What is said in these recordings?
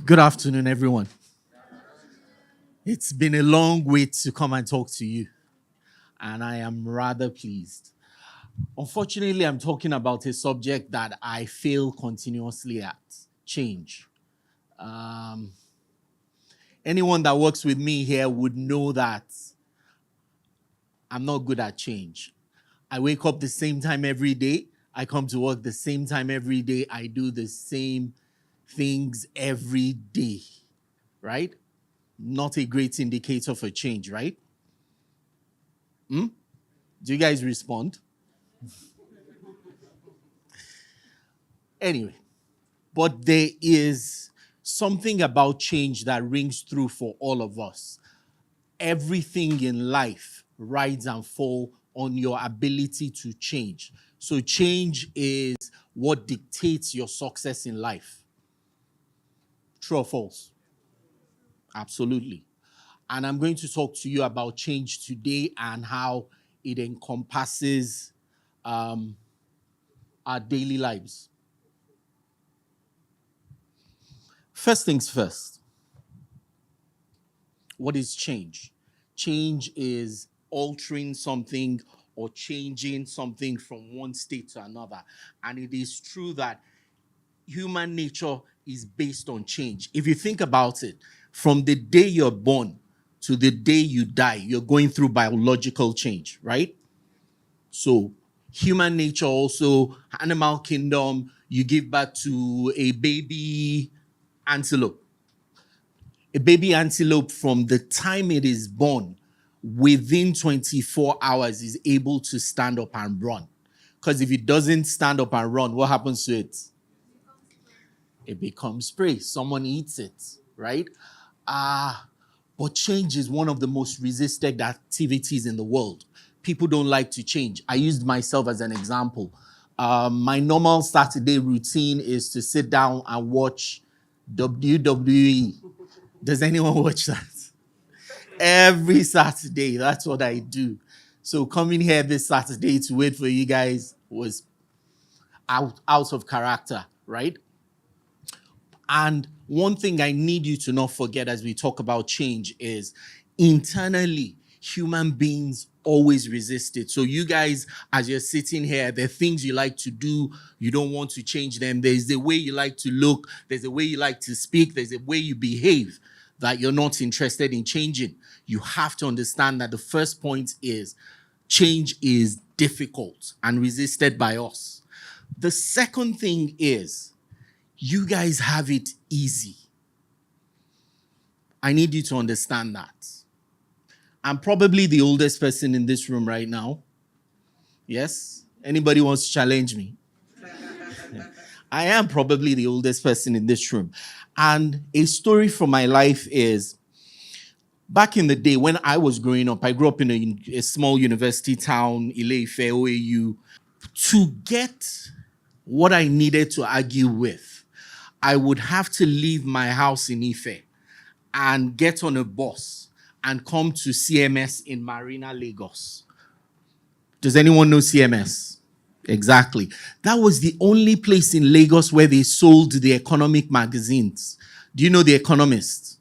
Good afternoon, everyone. It's been a long wait to come and talk to you, and I am rather pleased. Unfortunately, I'm talking about a subject that I fail continuously at change. Um, Anyone that works with me here would know that I'm not good at change. I wake up the same time every day. I come to work the same time every day. I do the same things every day, right? Not a great indicator for change, right? Do you guys respond? Anyway, but there is something about change that rings through for all of us. Everything in life rides and falls on your ability to change. So change is what dictates your success in life. True or false? Absolutely. And I'm going to talk to you about change today and how it encompasses our daily lives. First things first. What is change? Change is altering something or changing something from one state to another. And it is true that human nature is based on change. If you think about it, from the day you're born to the day you die, you're going through biological change, right? So, human nature also, animal kingdom, you give birth to a baby antelope. A baby antelope, from the time it is born, within 24 hours is able to stand up and run. Because if it doesn't stand up and run, what happens to it? It becomes prey. Someone eats it, right? But change is one of the most resisted activities in the world. People don't like to change. I used myself as an example. My normal Saturday routine is to sit down and watch WWE. Does anyone watch that? Every Saturday, that's what I do. So coming here this Saturday to wait for you guys was out of character, right? And one thing I need you to not forget as we talk about change is internally, human beings always resist it. So you guys, as you're sitting here, there are things you like to do. You don't want to change them. There's the way you like to look. There's the way you like to speak. There's the way you behave that you're not interested in changing. You have to understand that the first point is change is difficult and resisted by us. The second thing is you guys have it easy. I need you to understand that. I'm probably the oldest person in this room right now. Yes? Anybody wants to challenge me? I am probably the oldest person in this room. And a story from my life is, back in the day when I was growing up, I grew up in a small university town, Ile-Ife, OAU. To get what I needed to argue with, I would have to leave my house in Ife and get on a bus and come to CMS in Marina, Lagos. Does anyone know CMS? Exactly. That was the only place in Lagos where they sold the economic magazines. Do you know The Economist?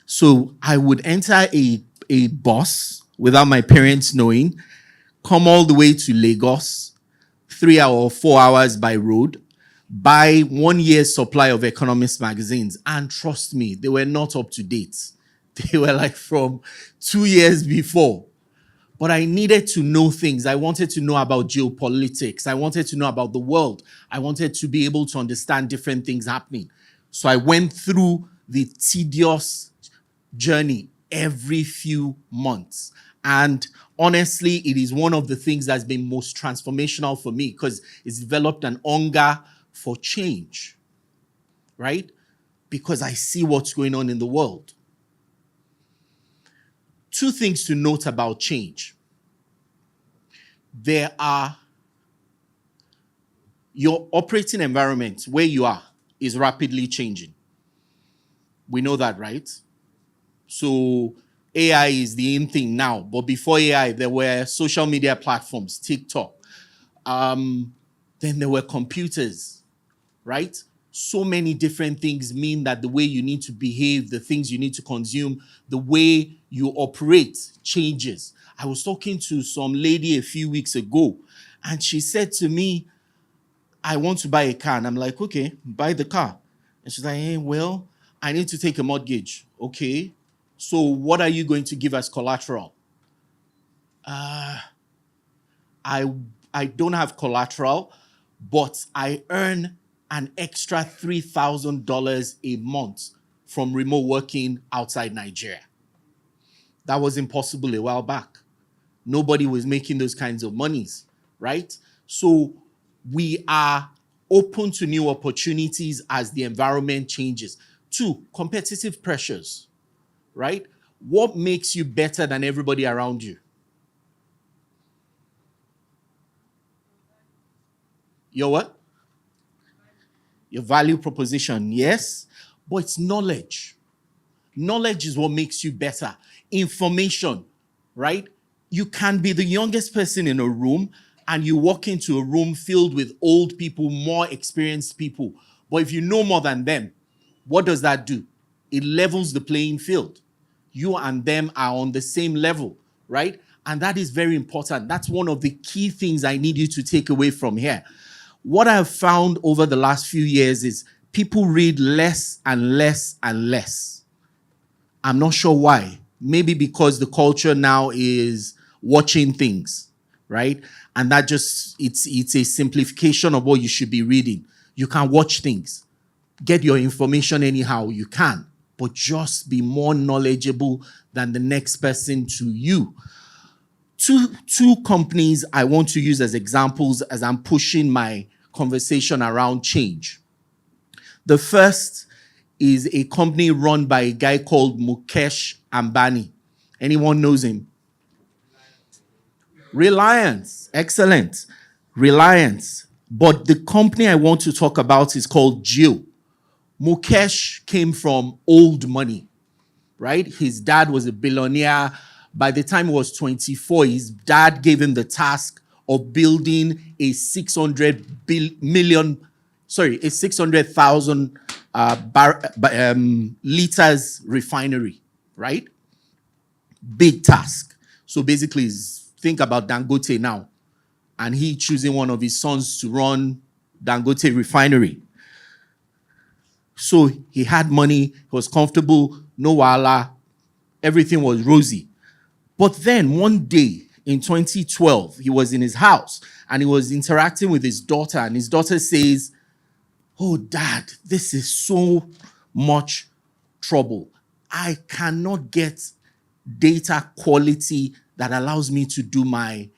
So I would enter a bus without my parents knowing, come all the way to Lagos, 3 or 4 hours by road, buy 1 year's supply of Economist magazines. And trust me, they were not up to date. They were like from 2 years before. But I needed to know things. I wanted to know about geopolitics. I wanted to know about the world. I wanted to be able to understand different things happening. So I went through the tedious journey every few months. And honestly, it is one of the things that's been most transformational for me because it's developed an hunger for change, right? Because I see what's going on in the world. Two things to note about change. There are your operating environment where you are is rapidly changing. We know that, right? So AI is the in thing now, but before AI, there were social media platforms, TikTok. Then there were computers, right? so many different things mean that the way you need to behave, the things you need to consume, the way you operate changes. I was talking to some lady a few weeks ago, and she said to me, I want to buy a car. And I'm like, okay, buy the car. And she's like, hey, well, I need to take a mortgage. Okay. So what are you going to give as collateral? I I don't have collateral, but I earn an extra $3,000 a month from remote working outside Nigeria. That was impossible a while back. Nobody was making those kinds of monies, right? So we are open to new opportunities as the environment changes. Two, competitive pressures, right? What makes you better than everybody around you? Your what? Your value proposition, yes, but it's knowledge. Knowledge is what makes you better. Information, right? You can be the youngest person in a room and you walk into a room filled with old people, more experienced people. But if you know more than them, what does that do? It levels the playing field. You and them are on the same level, right? And that is very important. That's one of the key things I need you to take away from here. What I've found over the last few years is people read less and less and less. I'm not sure why. Maybe because the culture now is watching things, right? And that just it's a simplification of what you should be reading. You can watch things. Get your information anyhow you can, but just be more knowledgeable than the next person to you. Two companies I want to use as examples as I'm pushing my conversation around change. The first is a company run by a guy called Mukesh Ambani. Anyone knows him? Reliance. Excellent. Reliance. But the company I want to talk about is called Jio. Mukesh came from old money, right? His dad was a billionaire. By the time he was 24, his dad gave him the task of building a 600,000 liters refinery, right? Big task. So basically, think about Dangote now, and he choosing one of his sons to run Dangote refinery. So he had money, he was comfortable, no wahala, everything was rosy. But then one day in 2012, he was in his house and he was interacting with his daughter, and his daughter says, "Oh, Dad, this is so much trouble. I cannot get data quality that allows me to do my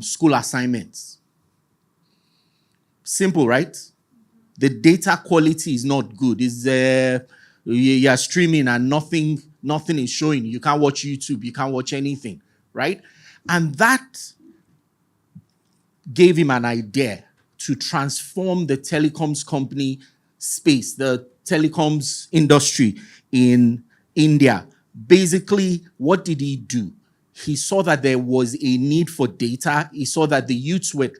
school assignments." Simple, right? The data quality is not good. It's you're streaming and nothing is showing. You can't watch YouTube. You can't watch anything, right? And that gave him an idea to transform the telecoms company space, the telecoms industry in India. Basically, what did he do? He saw that there was a need for data. He saw that the youths were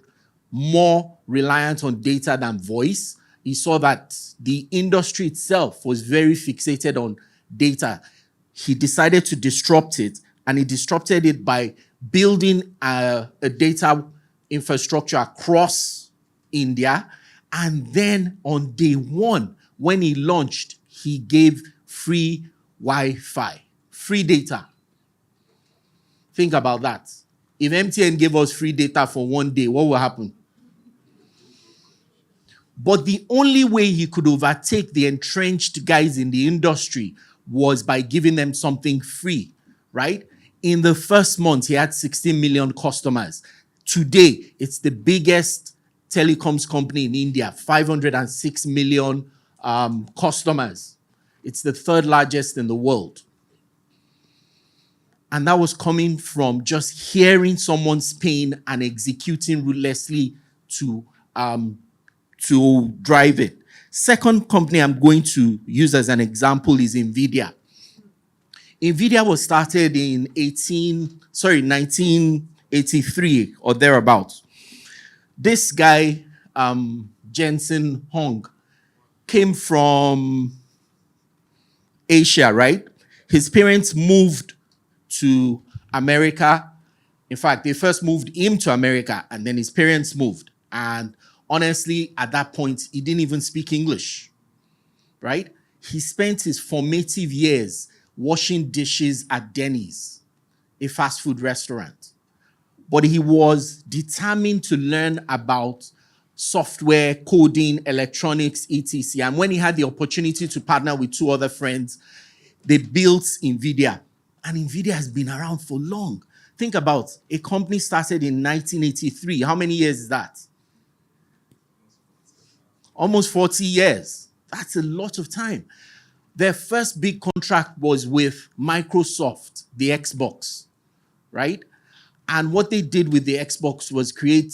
more reliant on data than voice. He saw that the industry itself was very fixated on data. He decided to disrupt it, and he disrupted it by building a data infrastructure across India. And then on day one, when he launched, he gave free Wi-Fi, free data. Think about that. If MTN gave us free data for one day, what will happen? But the only way he could overtake the entrenched guys in the industry was by giving them something free, right? In the first month, he had 16 million customers. Today, it's the biggest telecoms company in India, 506 million customers. It's the third largest in the world. And that was coming from just hearing someone's pain and executing ruthlessly to drive it. Second company I'm going to use as an example is NVIDIA. NVIDIA was started in 1983 or thereabouts. This guy, Jensen Huang, came from Asia, right? His parents moved to America. In fact, they first moved him to America and then his parents moved. And honestly, at that point, he didn't even speak English, right? He spent his formative years washing dishes at Denny's, a fast food restaurant. But he was determined to learn about software, coding, electronics, etc. And when he had the opportunity to partner with two other friends, they built NVIDIA. And NVIDIA has been around for long. Think about a company started in 1983. How many years is that? Almost 40 years. That's a lot of time. Their first big contract was with Microsoft, the Xbox, right? And what they did with the Xbox was create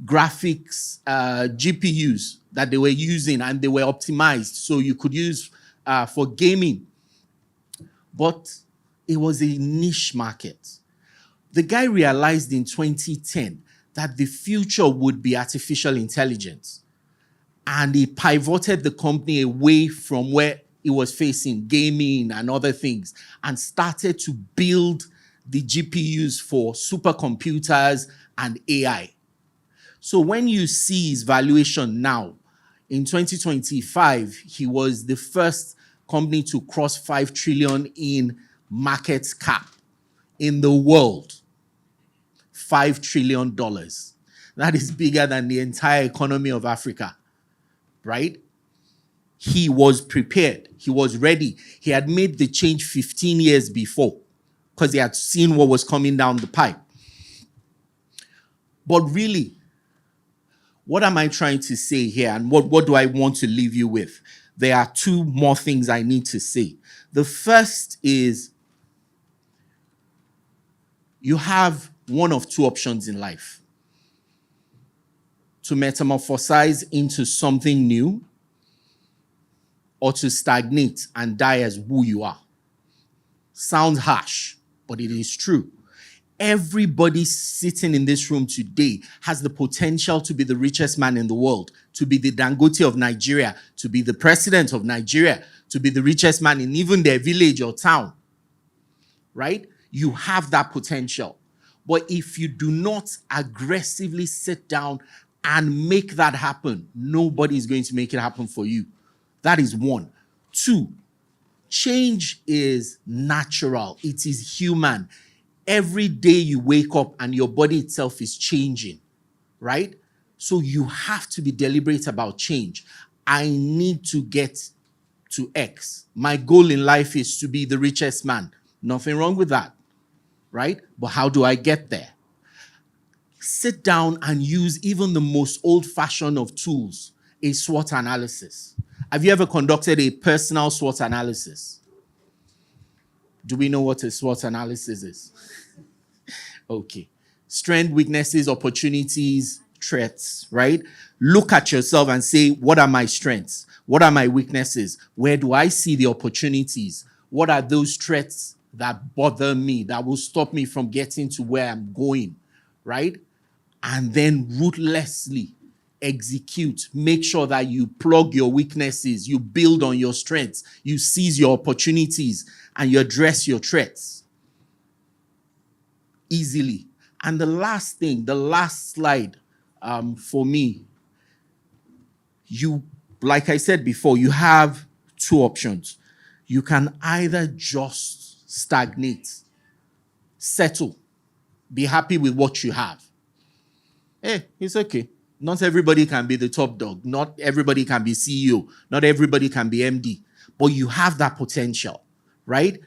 graphics GPUs that they were using, and they were optimized so you could use for gaming. But it was a niche market. The guy realized in 2010 that the future would be artificial intelligence. And he pivoted the company away from where it was facing gaming and other things and started to build the GPUs for supercomputers and AI. So when you see his valuation now, in 2025, he was the first company to cross 5 trillion in market cap in the world. $5 trillion. That is bigger than the entire economy of Africa, right? He was prepared. He was ready. He had made the change 15 years before because he had seen what was coming down the pipe. But really, what am I trying to say here, and what do I want to leave you with? There are two more things I need to say. The first is you have one of two options in life: to metamorphosize into something new, or to stagnate and die as who you are. Sounds harsh, but it is true. Everybody sitting in this room today has the potential to be the richest man in the world, to be the Dangote of Nigeria, to be the president of Nigeria, to be the richest man in even their village or town, right? You have that potential. But if you do not aggressively sit down and make that happen, nobody is going to make it happen for you. That is one. Two, change is natural. It is human. Every day you wake up and your body itself is changing, right? So you have to be deliberate about change. I need to get to X. My goal in life is to be the richest man. Nothing wrong with that, right? But how do I get there? Sit down and use even the most old-fashioned of tools, a SWOT analysis. Have you ever conducted a personal SWOT analysis? Do we know what a SWOT analysis is? Okay. Strengths, weaknesses, opportunities, threats, right? Look at yourself and say, what are my strengths? What are my weaknesses? Where do I see the opportunities? What are those threats that bother me, that will stop me from getting to where I'm going, right? And then ruthlessly execute. Make sure that you plug your weaknesses, you build on your strengths, you seize your opportunities, and you address your threats easily. And the last thing, the last slide for me, like I said before, you have two options. You can either just stagnate, settle, be happy with what you have. Hey, it's okay. Not everybody can be the top dog. Not everybody can be CEO. Not everybody can be MD. But you have that potential, right?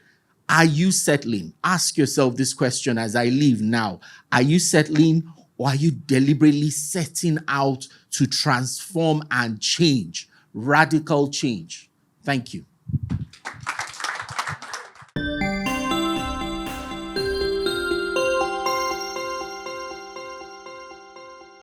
Are you settling? Ask yourself this question as I leave now. Are you settling, or are you deliberately setting out to transform and change? Radical change. Thank you.